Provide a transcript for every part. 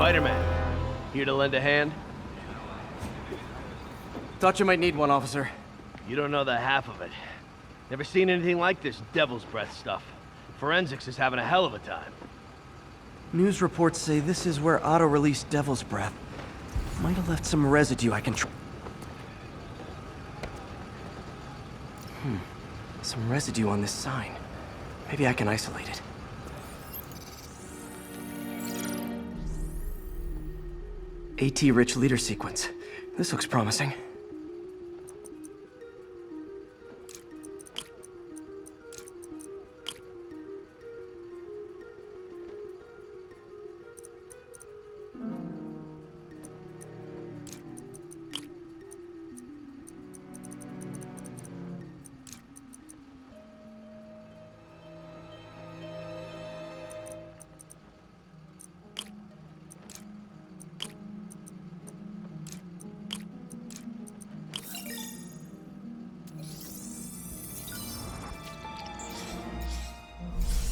Spider-Man. Here to lend a hand? Thought you might need one, officer. You don't know the half of it. Never seen anything like this devil's breath stuff. Forensics is having a hell of a time. News reports say this is where Otto released devil's breath. Might have left some residue I can some residue on this sign. Maybe I can isolate it. AT-rich leader sequence. This looks promising.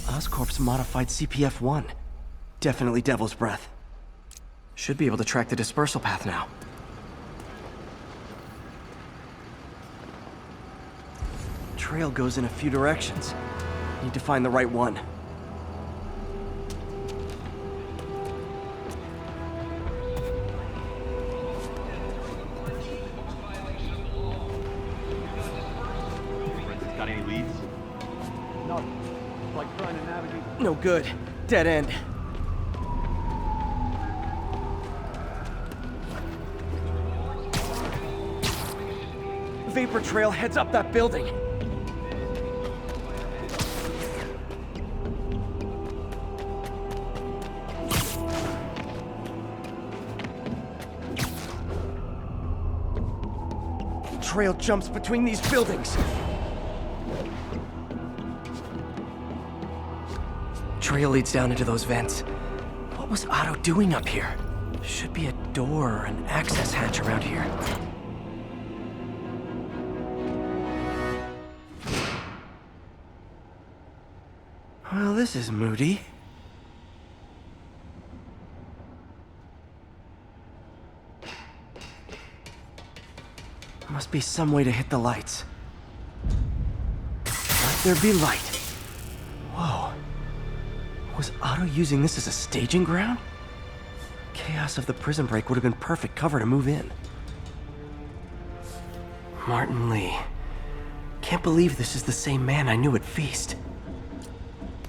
Oscorp's modified CPF-1. Definitely Devil's Breath. Should be able to track the dispersal path now. Trail goes in a few directions. Need to find the right one. Got any leads? No. It's like trying to navigate. No good. Dead end. Vapor trail heads up that building. Trail jumps between these buildings. Trail leads down into those vents. What was Otto doing up here? Should be a door or an access hatch around here. Well, this is moody. Must be some way to hit the lights. Let there be light. Whoa. Was Otto using this as a staging ground? Chaos of the prison break would have been perfect cover to move in. Martin Lee. Can't believe this is the same man I knew at Feast.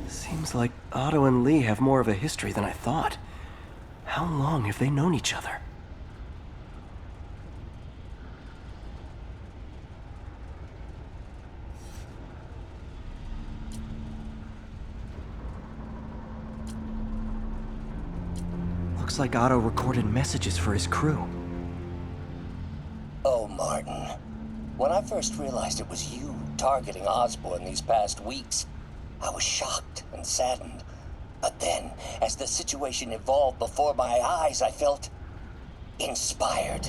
Seems like Otto and Lee have more of a history than I thought. How long have they known each other? Looks like Otto recorded messages for his crew. Oh, Martin. When I first realized it was you targeting Osborn these past weeks, I was shocked and saddened. But then, as the situation evolved before my eyes, I felt inspired.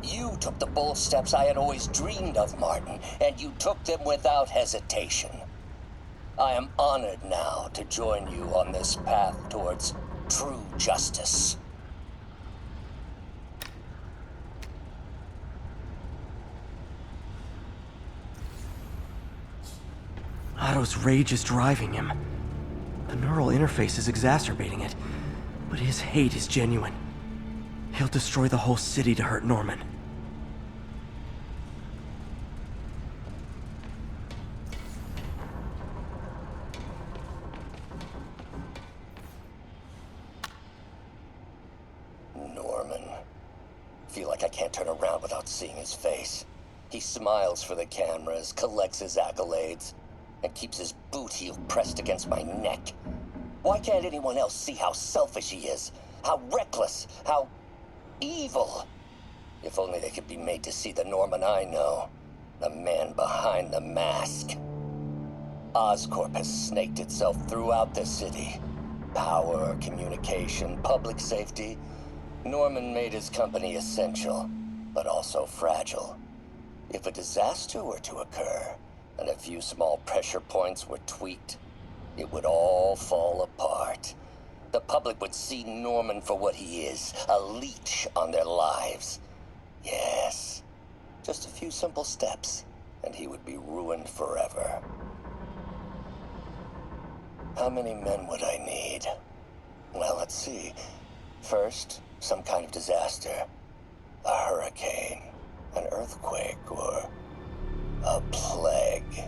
You took the bold steps I had always dreamed of, Martin, and you took them without hesitation. I am honored now to join you on this path towards true justice. Otto's rage is driving him. The neural interface is exacerbating it, but his hate is genuine. He'll destroy the whole city to hurt Norman. Norman. Feel like I can't turn around without seeing his face. He smiles for the cameras, collects his accolades, and keeps his boot heel pressed against my neck. Why can't anyone else see how selfish he is? How reckless? How evil? If only they could be made to see the Norman I know. The man behind the mask. Oscorp has snaked itself throughout the city. Power, communication, public safety. Norman made his company essential, but also fragile. If a disaster were to occur, and a few small pressure points were tweaked, it would all fall apart. The public would see Norman for what he is, a leech on their lives. Yes, just a few simple steps, and he would be ruined forever. How many men would I need? Well, let's see. First, some kind of disaster. A hurricane, an earthquake, or a plague.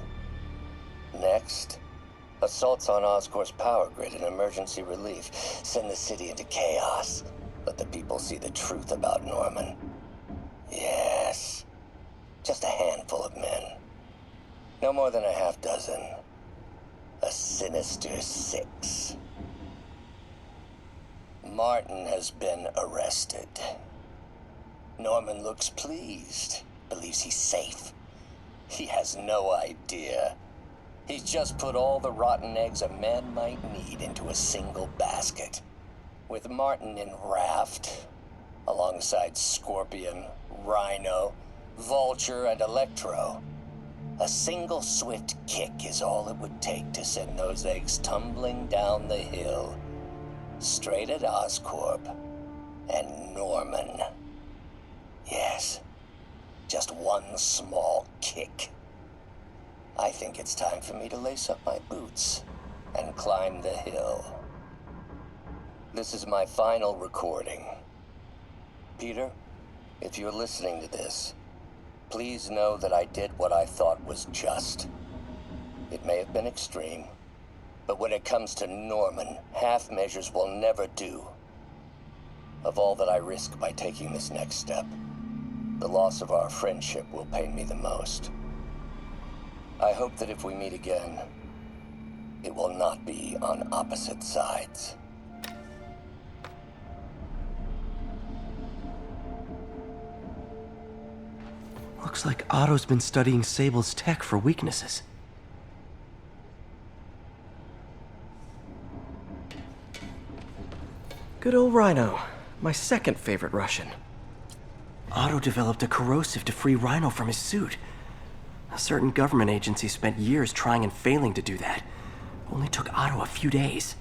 Next, assaults on Oscorp's power grid and emergency relief. Send the city into chaos. Let the people see the truth about Norman. Yes, just a handful of men. No more than a half dozen. A sinister 6. Martin has been arrested. Norman looks pleased, believes he's safe. He has no idea. He's just put all the rotten eggs a man might need into a single basket. With Martin in raft, alongside Scorpion, Rhino, Vulture, and Electro, a single swift kick is all it would take to send those eggs tumbling down the hill, straight at Oscorp and Norman. Yes, just one small kick. I think it's time for me to lace up my boots and climb the hill. This is my final recording. Peter, if you're listening to this, please know that I did what I thought was just. It may have been extreme, but when it comes to Norman, half measures will never do. Of all that I risk by taking this next step, the loss of our friendship will pain me the most. I hope that if we meet again, it will not be on opposite sides. Looks like Otto's been studying Sable's tech for weaknesses. Good old Rhino, my second favorite Russian. Otto developed a corrosive to free Rhino from his suit. A certain government agency spent years trying and failing to do that. Only took Otto a few days.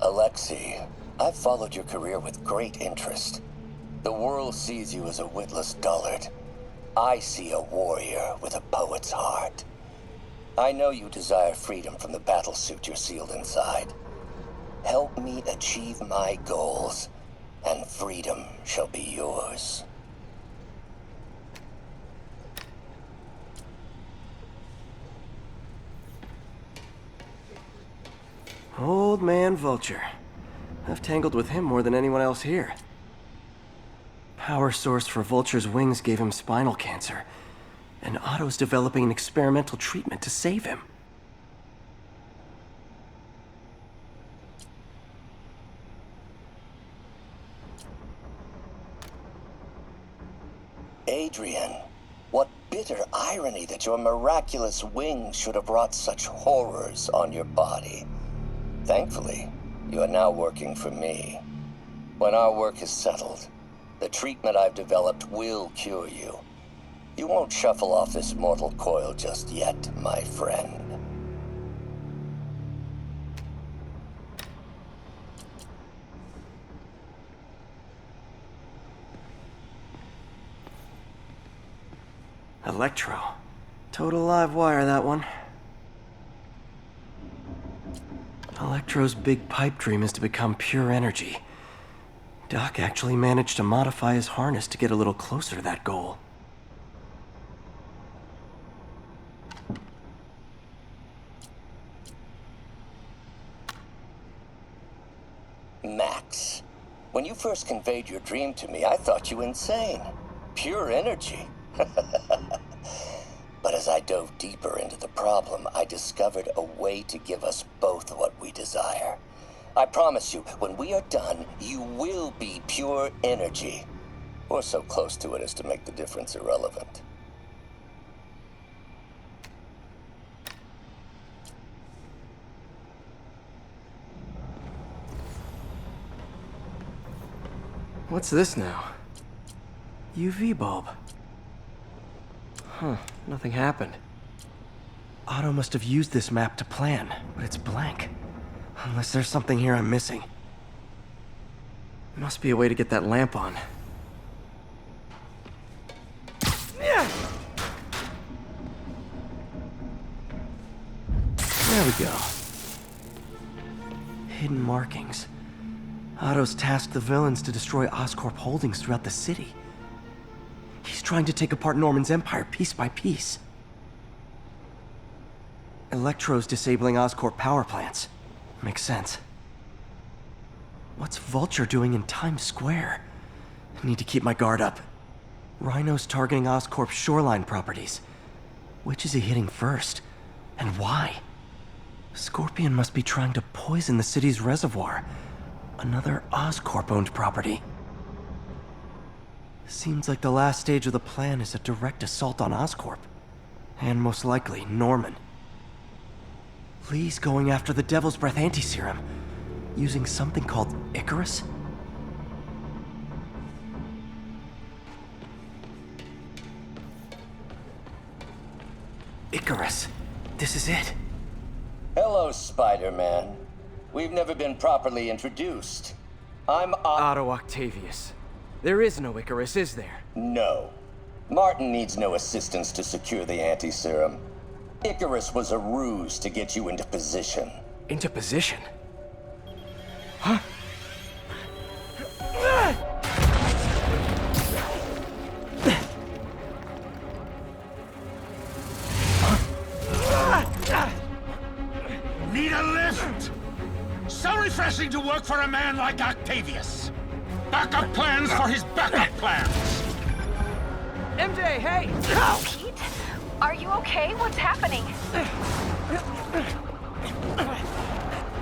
Alexei, I've followed your career with great interest. The world sees you as a witless dullard. I see a warrior with a poet's heart. I know you desire freedom from the battlesuit you're sealed inside. Help me achieve my goals, and freedom shall be yours. Old man Vulture. I've tangled with him more than anyone else here. Power source for Vulture's wings gave him spinal cancer, and Otto's developing an experimental treatment to save him. Adrian, what bitter irony that your miraculous wings should have brought such horrors on your body. Thankfully, you are now working for me. When our work is settled, the treatment I've developed will cure you. You won't shuffle off this mortal coil just yet, my friend. Electro. Total live wire, that one. Electro's big pipe dream is to become pure energy. Doc actually managed to modify his harness to get a little closer to that goal. Max, when you first conveyed your dream to me, I thought you insane. Pure energy. But as I dove deeper into the problem, I discovered a way to give us both what we desire. I promise you, when we are done, you will be pure energy. Or so close to it as to make the difference irrelevant. What's this now? UV bulb. Huh, nothing happened. Otto must have used this map to plan, but it's blank. Unless there's something here I'm missing. Must be a way to get that lamp on. There we go. Hidden markings. Otto's tasked the villains to destroy Oscorp holdings throughout the city. He's trying to take apart Norman's empire piece by piece. Electro's disabling Oscorp power plants. Makes sense. What's Vulture doing in Times Square? I need to keep my guard up. Rhino's targeting Oscorp's shoreline properties. Which is he hitting first? And why? Scorpion must be trying to poison the city's reservoir. Another Oscorp-owned property. Seems like the last stage of the plan is a direct assault on Oscorp. And most likely, Norman. Lee's going after the Devil's Breath anti-serum, using something called Icarus? Icarus. This is it. Hello, Spider-Man. We've never been properly introduced. I'm Otto Octavius. There is no Icarus, is there? No. Martin needs no assistance to secure the anti-serum. Icarus was a ruse to get you into position. Into position? Huh? Need a lift? So refreshing to work for a man like Octavius. Backup plans for his backup plans. MJ, hey! Pete? Are you okay? What's happening?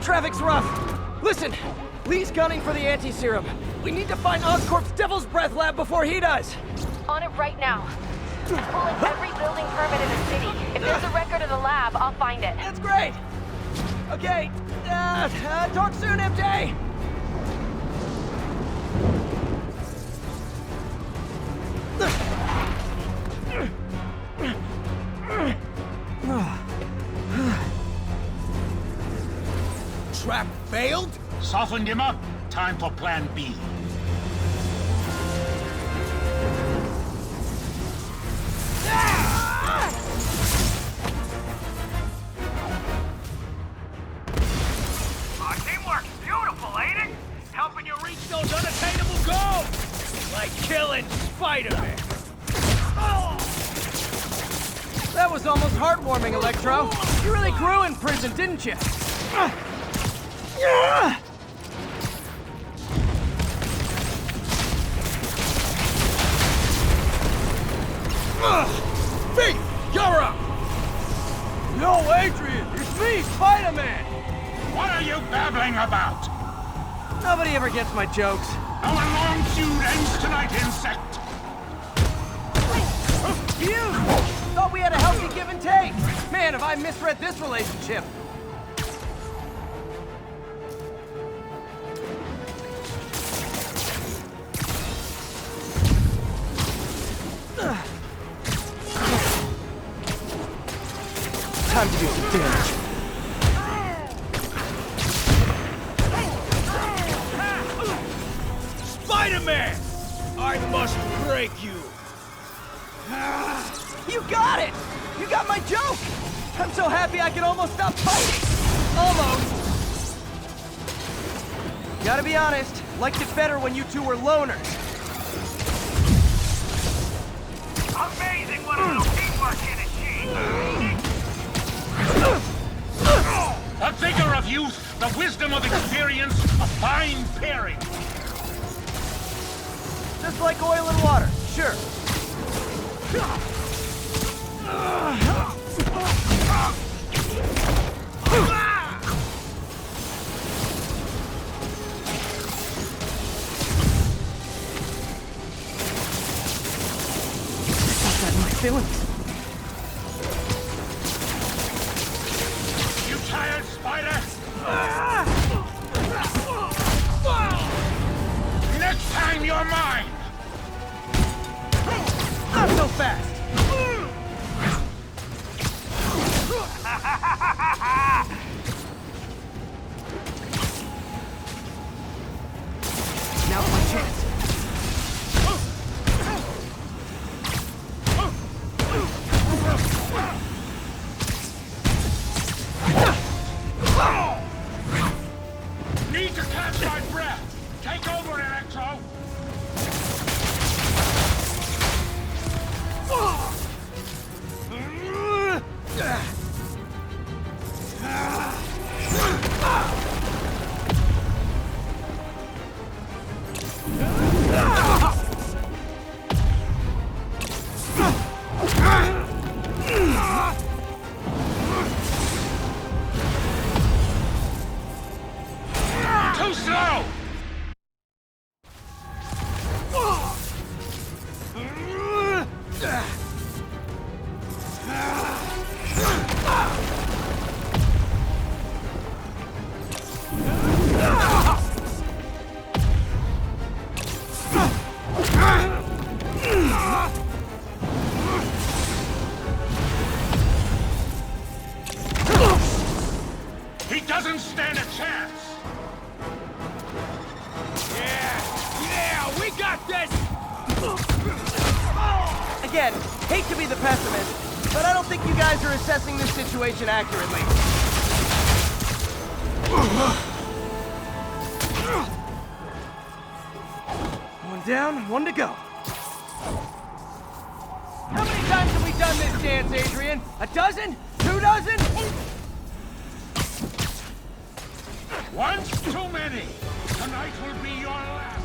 Traffic's rough. Listen, Lee's gunning for the anti-serum. We need to find Oscorp's Devil's Breath lab before he does. On it right now. I'm pulling every building permit in the city. If there's a record of the lab, I'll find it. That's great. Okay, talk soon, MJ. Trap failed? Softened him up. Time for plan B. Our teamwork's beautiful, ain't it? Helping you reach those unattainable goals! Like killing Spider-Man. That was almost heartwarming, Electro. You really grew in prison, didn't you? Pete, you're up! Yo, Adrian, it's me, Spider-Man! What are you babbling about? Nobody ever gets my jokes. Our long feud ends tonight, insect. You! Thought we had a healthy give and take. Man, have I misread this relationship. Time to do some damage. Spider-Man! I must break you. You got it! You got my joke! I'm so happy I can almost stop fighting! Almost! Gotta be honest, liked it better when you two were loners. Amazing what a little teamwork can achieve. The vigor of youth, the wisdom of experience, a fine pairing. Just like oil and water, sure. Outside my feelings. You tired, Spider? Next time you're mine. Take over, Electro! Too slow! He doesn't stand a chance! Yeah, we got this! Again, hate to be the pessimist, but I don't think you guys are assessing this situation accurately. One down, one to go. How many times have we done this dance, Adrian? A dozen? 2 dozen? Once too many! Tonight will be your last!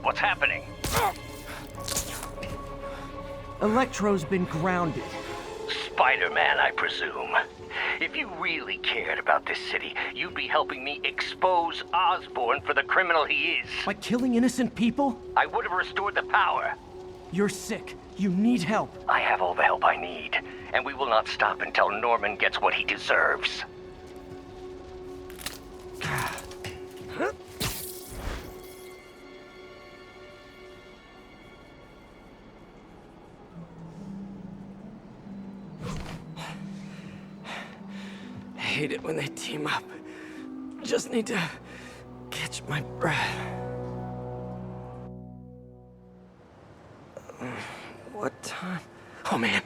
What's happening? Electro's been grounded. Spider-Man, I presume. If you really cared about this city, you'd be helping me expose Osborn for the criminal he is. By killing innocent people? I would have restored the power. You're sick. You need help. I have all the help I need, and we will not stop until Norman gets what he deserves. I hate it when they team up. Just need to catch my breath. What time? Oh man,